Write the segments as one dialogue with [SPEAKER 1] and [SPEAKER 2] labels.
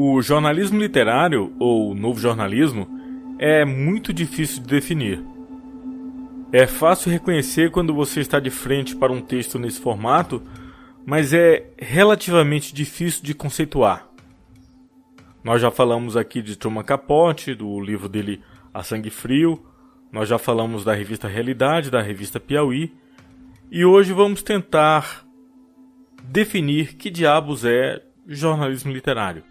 [SPEAKER 1] O jornalismo literário, ou novo jornalismo, é muito difícil de definir. É fácil reconhecer quando você está de frente para um texto nesse formato, mas é relativamente difícil de conceituar. Nós já falamos aqui de Truman Capote, do livro dele A Sangue Frio, nós já falamos da revista Realidade, da revista Piauí, e hoje vamos tentar definir que diabos é jornalismo literário.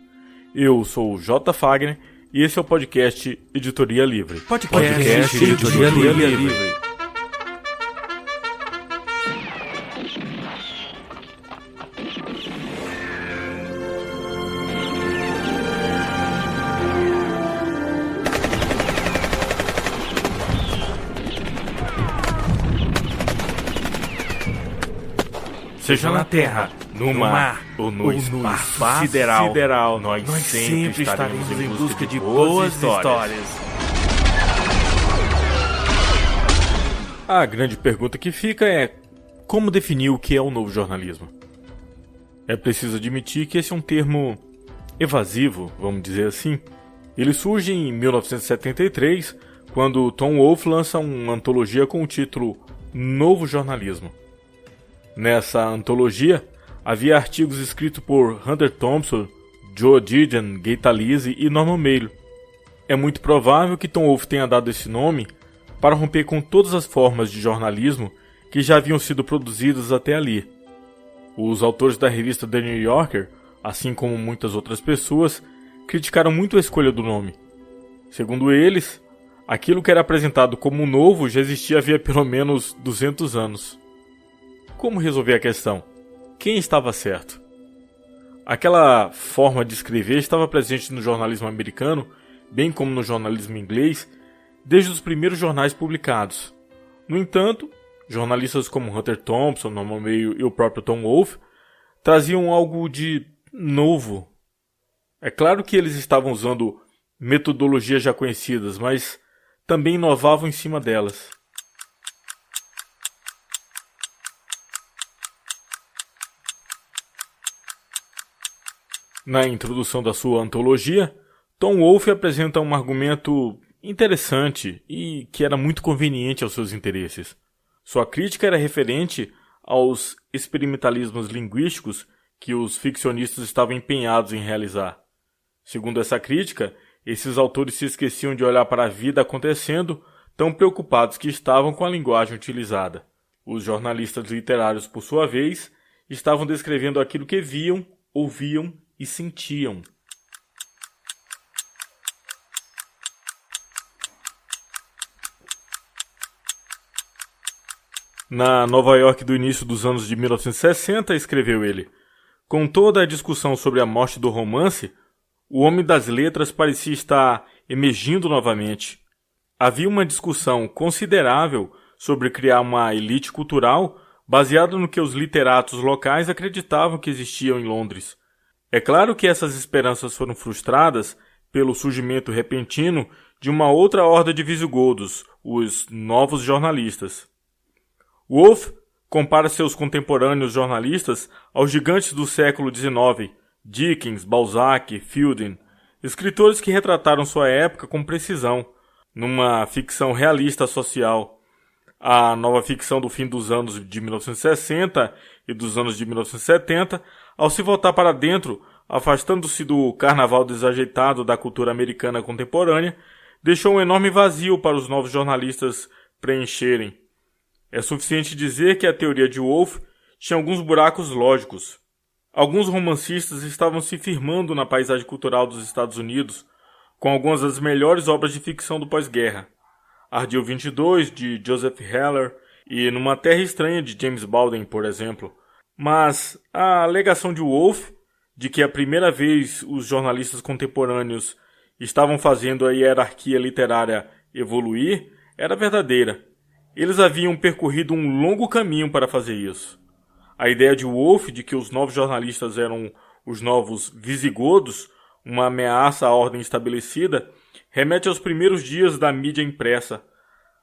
[SPEAKER 1] Eu sou o J. Fagner e esse é o podcast Editoria Livre.
[SPEAKER 2] Podcast Editoria Livre.
[SPEAKER 1] Seja na terra, no mar ou no espaço sideral, nós sempre estaremos em busca de boas histórias. A grande pergunta que fica é: como definir o que é o novo jornalismo? É preciso admitir que esse é um termo evasivo, vamos dizer assim. Ele surge em 1973, quando Tom Wolfe lança uma antologia com o título Novo Jornalismo. Nessa antologia, havia artigos escritos por Hunter Thompson, Joe Didion, Gay Talese e Norman Mailer. É muito provável que Tom Wolfe tenha dado esse nome para romper com todas as formas de jornalismo que já haviam sido produzidas até ali. Os autores da revista The New Yorker, assim como muitas outras pessoas, criticaram muito a escolha do nome. Segundo eles, aquilo que era apresentado como novo já existia havia pelo menos 200 anos. Como resolver a questão? Quem estava certo? Aquela forma de escrever estava presente no jornalismo americano, bem como no jornalismo inglês, desde os primeiros jornais publicados. No entanto, jornalistas como Hunter Thompson, Norman Mailer e o próprio Tom Wolfe traziam algo de novo. É claro que eles estavam usando metodologias já conhecidas, mas também inovavam em cima delas. Na introdução da sua antologia, Tom Wolfe apresenta um argumento interessante e que era muito conveniente aos seus interesses. Sua crítica era referente aos experimentalismos linguísticos que os ficcionistas estavam empenhados em realizar. Segundo essa crítica, esses autores se esqueciam de olhar para a vida acontecendo, tão preocupados que estavam com a linguagem utilizada. Os jornalistas literários, por sua vez, estavam descrevendo aquilo que viam, ouviam e sentiam. Na Nova York do início dos anos de 1960, escreveu ele: com toda a discussão sobre a morte do romance, o homem das letras parecia estar emergindo novamente. Havia uma discussão considerável sobre criar uma elite cultural baseada no que os literatos locais acreditavam que existiam em Londres. É claro que essas esperanças foram frustradas pelo surgimento repentino de uma outra horda de visigodos, os novos jornalistas. Wolfe compara seus contemporâneos jornalistas aos gigantes do século XIX, Dickens, Balzac, Fielding, escritores que retrataram sua época com precisão, numa ficção realista social. A nova ficção do fim dos anos de 1960 e dos anos de 1970, ao se voltar para dentro, afastando-se do carnaval desajeitado da cultura americana contemporânea, deixou um enorme vazio para os novos jornalistas preencherem. É suficiente dizer que a teoria de Wolfe tinha alguns buracos lógicos. Alguns romancistas estavam se firmando na paisagem cultural dos Estados Unidos, com algumas das melhores obras de ficção do pós-guerra. Ardil 22, de Joseph Heller, e Numa Terra Estranha, de James Baldwin, por exemplo. Mas a alegação de Wolfe, de que a primeira vez os jornalistas contemporâneos estavam fazendo a hierarquia literária evoluir, era verdadeira. Eles haviam percorrido um longo caminho para fazer isso. A ideia de Wolfe de que os novos jornalistas eram os novos visigodos, uma ameaça à ordem estabelecida, remete aos primeiros dias da mídia impressa.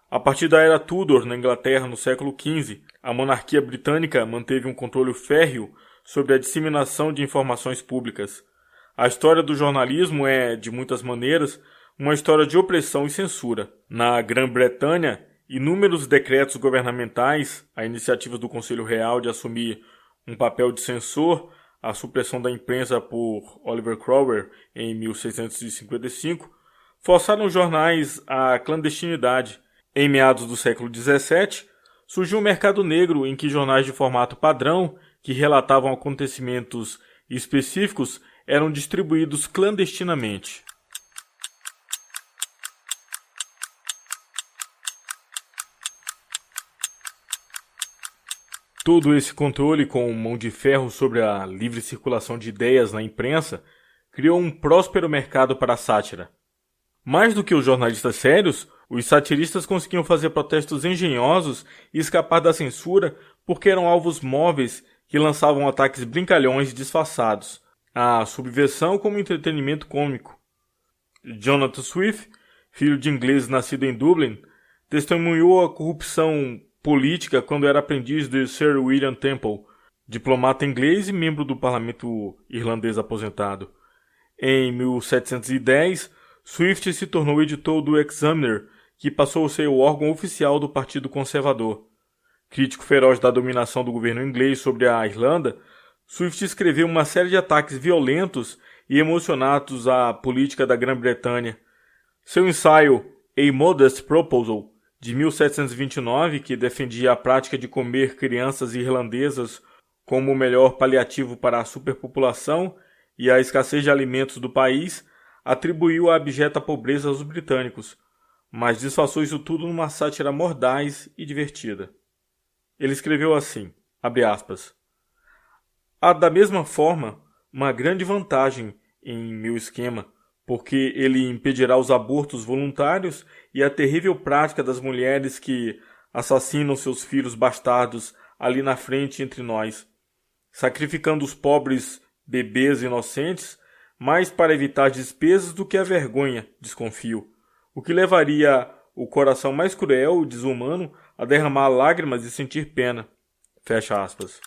[SPEAKER 1] A partir da era Tudor, na Inglaterra, no século XV, a monarquia britânica manteve um controle férreo sobre a disseminação de informações públicas. A história do jornalismo é, de muitas maneiras, uma história de opressão e censura. Na Grã-Bretanha, inúmeros decretos governamentais, a iniciativa do Conselho Real de assumir um papel de censor, a supressão da imprensa por Oliver Cromwell em 1655, forçaram os jornais à clandestinidade. Em meados do século XVII, surgiu um mercado negro em que jornais de formato padrão, que relatavam acontecimentos específicos, eram distribuídos clandestinamente. Todo esse controle com mão de ferro sobre a livre circulação de ideias na imprensa criou um próspero mercado para a sátira. Mais do que os jornalistas sérios, os satiristas conseguiam fazer protestos engenhosos e escapar da censura porque eram alvos móveis que lançavam ataques brincalhões disfarçados. A subversão como entretenimento cômico. Jonathan Swift, filho de ingleses nascido em Dublin, testemunhou a corrupção política quando era aprendiz de Sir William Temple, diplomata inglês e membro do parlamento irlandês aposentado. Em 1710, Swift se tornou editor do Examiner, que passou a ser o órgão oficial do Partido Conservador. Crítico feroz da dominação do governo inglês sobre a Irlanda, Swift escreveu uma série de ataques violentos e emocionados à política da Grã-Bretanha. Seu ensaio A Modest Proposal, de 1729, que defendia a prática de comer crianças irlandesas como o melhor paliativo para a superpopulação e a escassez de alimentos do país, atribuiu a abjeta pobreza aos britânicos, mas disfarçou isso tudo numa sátira mordaz e divertida. Ele escreveu assim, abre aspas, há da mesma forma uma grande vantagem em meu esquema, porque ele impedirá os abortos voluntários e a terrível prática das mulheres que assassinam seus filhos bastardos ali na frente entre nós, sacrificando os pobres bebês inocentes, mais para evitar despesas do que a vergonha, desconfio, o que levaria o coração mais cruel e desumano a derramar lágrimas e sentir pena. Fecha aspas.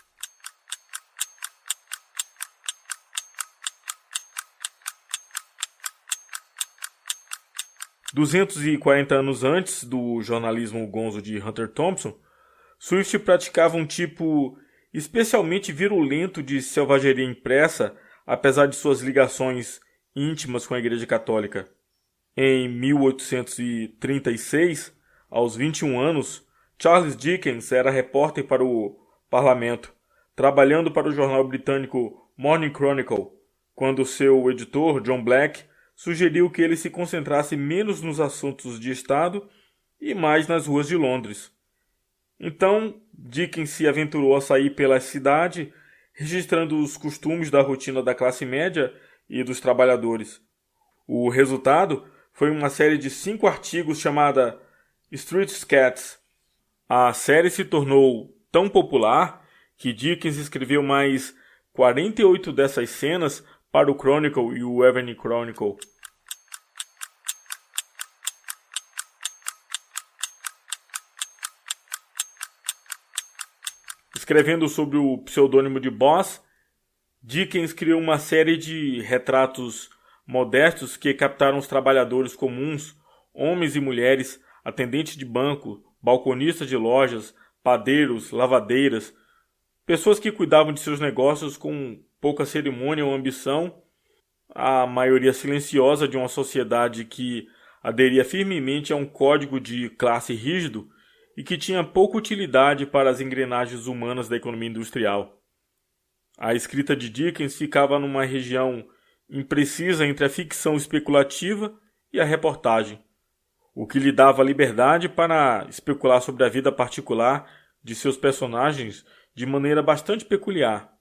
[SPEAKER 1] "240 anos antes do jornalismo gonzo de Hunter Thompson, Swift praticava um tipo especialmente virulento de selvageria impressa, apesar de suas ligações íntimas com a Igreja Católica. Em 1836, aos 21 anos, Charles Dickens era repórter para o Parlamento, trabalhando para o jornal britânico Morning Chronicle, quando seu editor, John Black, sugeriu que ele se concentrasse menos nos assuntos de Estado e mais nas ruas de Londres. Então, Dickens se aventurou a sair pela cidade, registrando os costumes da rotina da classe média e dos trabalhadores. O resultado foi uma série de 5 artigos chamada Street Sketches. A série se tornou tão popular que Dickens escreveu mais 48 dessas cenas para o Chronicle e o Evening Chronicle. Escrevendo sobre o pseudônimo de Boss, Dickens criou uma série de retratos modestos que captaram os trabalhadores comuns, homens e mulheres, atendentes de banco, balconistas de lojas, padeiros, lavadeiras, pessoas que cuidavam de seus negócios com pouca cerimônia ou ambição, a maioria silenciosa de uma sociedade que aderia firmemente a um código de classe rígido e que tinha pouca utilidade para as engrenagens humanas da economia industrial. A escrita de Dickens ficava numa região imprecisa entre a ficção especulativa e a reportagem, o que lhe dava liberdade para especular sobre a vida particular de seus personagens de maneira bastante peculiar.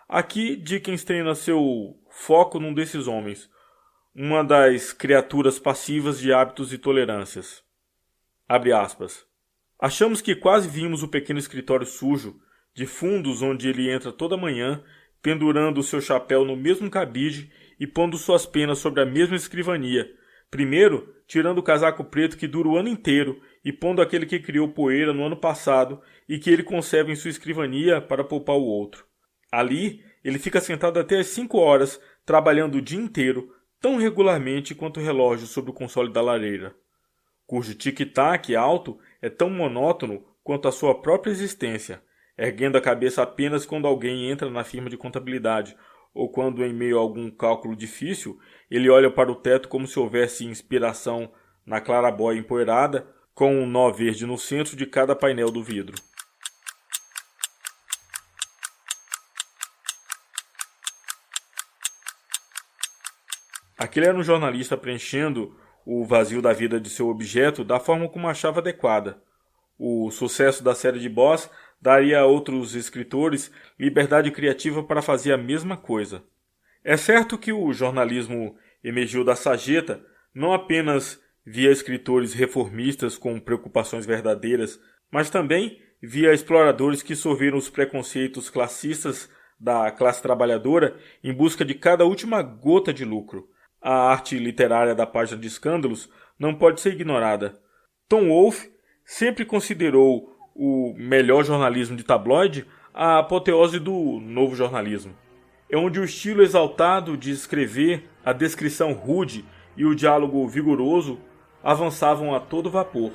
[SPEAKER 1] Aqui, Dickens treina seu foco num desses homens, uma das criaturas passivas de hábitos e tolerâncias. Abre aspas. Achamos que quase vimos o pequeno escritório sujo, de fundos onde ele entra toda manhã, pendurando o seu chapéu no mesmo cabide e pondo suas penas sobre a mesma escrivania, primeiro tirando o casaco preto que dura o ano inteiro e pondo aquele que criou poeira no ano passado e que ele conserva em sua escrivania para poupar o outro. Ali, ele fica sentado até às 5 horas, trabalhando o dia inteiro, tão regularmente quanto o relógio sobre o console da lareira, cujo tic-tac alto é tão monótono quanto a sua própria existência, erguendo a cabeça apenas quando alguém entra na firma de contabilidade, ou quando, em meio a algum cálculo difícil, ele olha para o teto como se houvesse inspiração na clarabóia empoeirada, com um nó verde no centro de cada painel do vidro. Aquele era um jornalista preenchendo o vazio da vida de seu objeto da forma como achava adequada. O sucesso da série de Boss daria a outros escritores liberdade criativa para fazer a mesma coisa. É certo que o jornalismo emergiu da sarjeta não apenas via escritores reformistas com preocupações verdadeiras, mas também via exploradores que sorveram os preconceitos classistas da classe trabalhadora em busca de cada última gota de lucro. A arte literária da página de escândalos não pode ser ignorada. Tom Wolfe sempre considerou o melhor jornalismo de tabloide a apoteose do novo jornalismo. É onde o estilo exaltado de escrever, a descrição rude e o diálogo vigoroso avançavam a todo vapor.